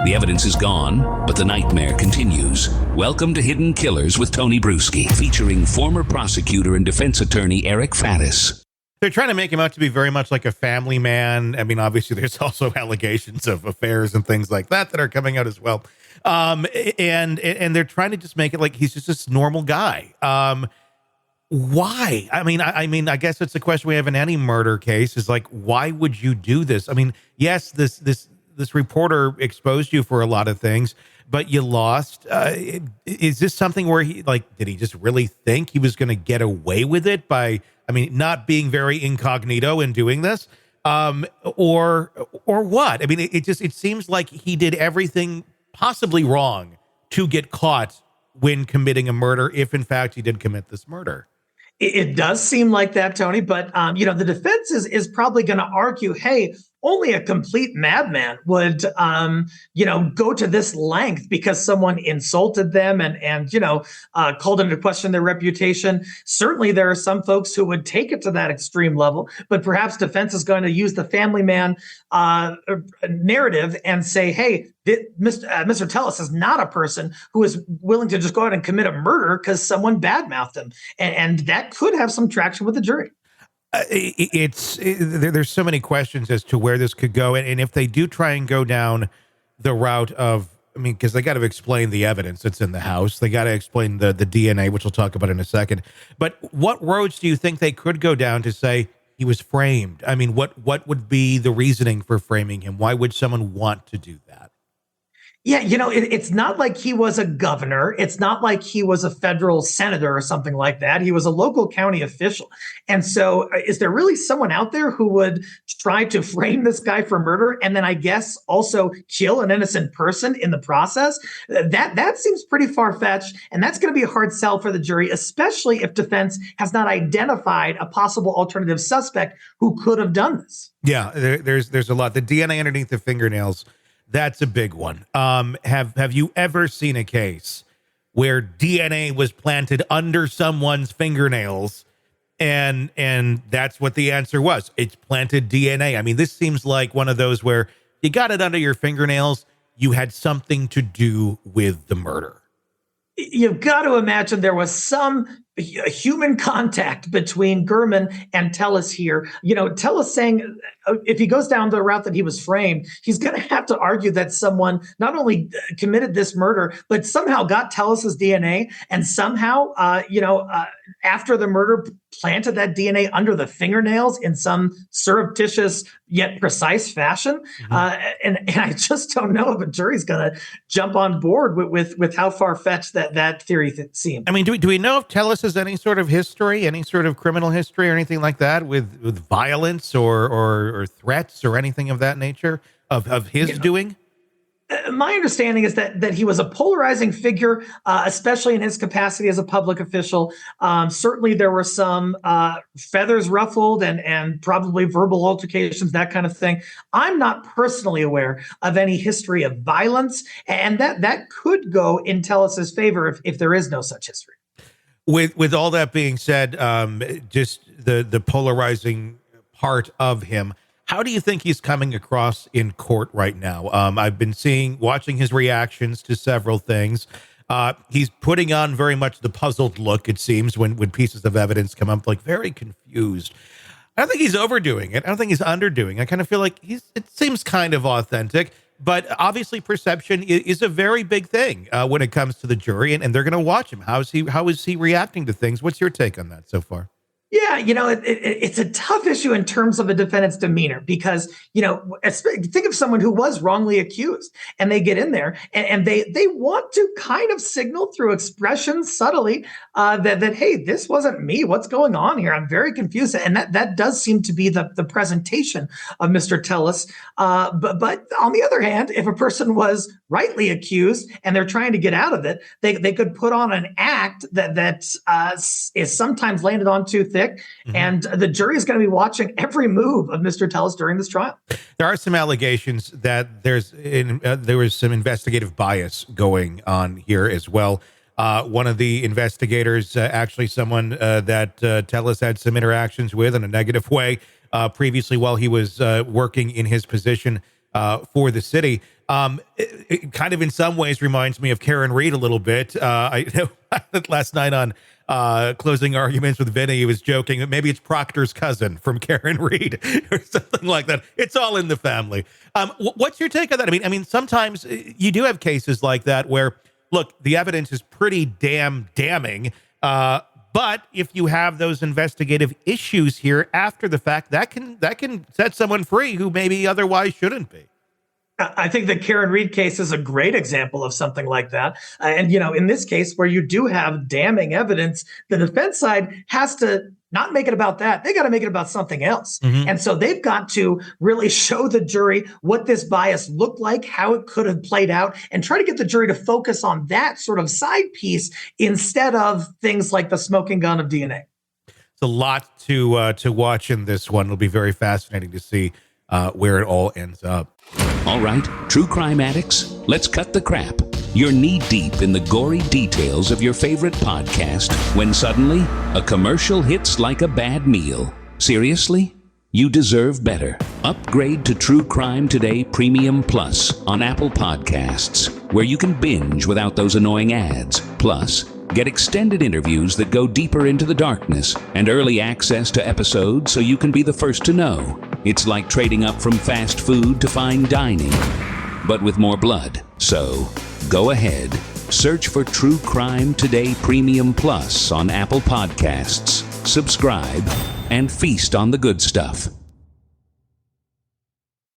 The evidence is gone, but the nightmare continues. Welcome to Hidden Killers with Tony Brueski, featuring former prosecutor and defense attorney Eric Faddis. They're trying to make him out to be very much like a family man. I mean, obviously, there's also allegations of affairs and things like that are coming out as well. And they're trying to just make it like he's just this normal guy. Why? I mean, I guess it's a question we have in any murder case is like, why would you do this? I mean, yes, this reporter exposed you for a lot of things, but you lost. Is this something where did he just really think he was going to get away with it by, not being very incognito in doing this? Or what? I mean, it seems like he did everything possibly wrong to get caught when committing a murder, if in fact he did commit this murder. It does seem like that, Tony, but the defense is probably going to argue, hey, only a complete madman would, go to this length because someone insulted them and called into question their reputation. Certainly, there are some folks who would take it to that extreme level, but perhaps defense is going to use the family man narrative and say, hey, Mr. Tellis is not a person who is willing to just go out and commit a murder because someone badmouthed him. And that could have some traction with the jury. There's so many questions as to where this could go. And if they do try and go down the route of, because they got to explain the evidence that's in the house. They got to explain the DNA, which we'll talk about in a second. But what roads do you think they could go down to say he was framed? I mean, what would be the reasoning for framing him? Why would someone want to do that? Yeah, it's not like he was a governor. It's not like he was a federal senator or something like that. He was a local county official. And so is there really someone out there who would try to frame this guy for murder and then I guess also kill an innocent person in the process? That seems pretty far-fetched. And that's going to be a hard sell for the jury, especially if defense has not identified a possible alternative suspect who could have done this. Yeah, there's a lot. The DNA underneath the fingernails, that's a big one. Have you ever seen a case where DNA was planted under someone's fingernails and that's what the answer was? It's planted DNA. I mean, this seems like one of those where you got it under your fingernails. You had something to do with the murder. You've got to imagine there was some human contact between Gurman and Tellis here. Tellis saying if he goes down the route that he was framed, he's going to have to argue that someone not only committed this murder, but somehow got Tellis's DNA and somehow, after the murder, planted that DNA under the fingernails in some surreptitious yet precise fashion. And I just don't know if a jury's going to jump on board with how far-fetched that theory seems. I mean, do we know if Tellis has any sort of history, any sort of criminal history or anything like that with violence or threats or anything of that nature of his doing? My understanding is that he was a polarizing figure, especially in his capacity as a public official. Certainly there were some feathers ruffled and probably verbal altercations, that kind of thing. I'm not personally aware of any history of violence, and that could go in Tellis's favor if there is no such history. With all that being said, just the polarizing part of him, how do you think he's coming across in court right now? I've been watching his reactions to several things. He's putting on very much the puzzled look, it seems, when pieces of evidence come up, like very confused. I don't think he's overdoing it. I don't think he's underdoing it. I kind of feel like it seems kind of authentic, but obviously perception is a very big thing when it comes to the jury, and they're going to watch him. How is he reacting to things? What's your take on that so far? Yeah, it's a tough issue in terms of a defendant's demeanor because, think of someone who was wrongly accused and they get in there and they want to kind of signal through expressions subtly that, hey, this wasn't me. What's going on here? I'm very confused. And that does seem to be the presentation of Mr. Tellis. But on the other hand, if a person was rightly accused and they're trying to get out of it, they could put on an act that is sometimes landed on too thick. And the jury is going to be watching every move of Mr. Tellis during this trial. There are some allegations that there was some investigative bias going on here as well. One of the investigators, actually someone that Tellis had some interactions with in a negative way previously while he was working in his position, for the city. It kind of in some ways reminds me of Karen Reed a little bit. I know last night on Closing Arguments with Vinny, he was joking that maybe it's Proctor's cousin from Karen Reed or something like that. It's all in the family. What's your take on that? I mean, sometimes you do have cases like that where, look, the evidence is pretty damning. But if you have those investigative issues here after the fact, that can set someone free who maybe otherwise shouldn't be. I think the Karen Reed case is a great example of something like that. And, in this case where you do have damning evidence, the defense side has to not make it about that. They got to make it about something else. Mm-hmm. And so they've got to really show the jury what this bias looked like, how it could have played out, and try to get the jury to focus on that sort of side piece instead of things like the smoking gun of DNA. It's a lot to watch in this one. It'll be very fascinating to see where it all ends up. All right, true crime addicts, let's cut the crap. You're knee-deep in the gory details of your favorite podcast when suddenly a commercial hits like a bad meal. Seriously? You deserve better. Upgrade to True Crime Today Premium Plus on Apple Podcasts, where you can binge without those annoying ads. Plus, get extended interviews that go deeper into the darkness and early access to episodes so you can be the first to know. It's like trading up from fast food to fine dining, but with more blood. So, go ahead. Search for True Crime Today Premium Plus on Apple Podcasts. Subscribe and feast on the good stuff.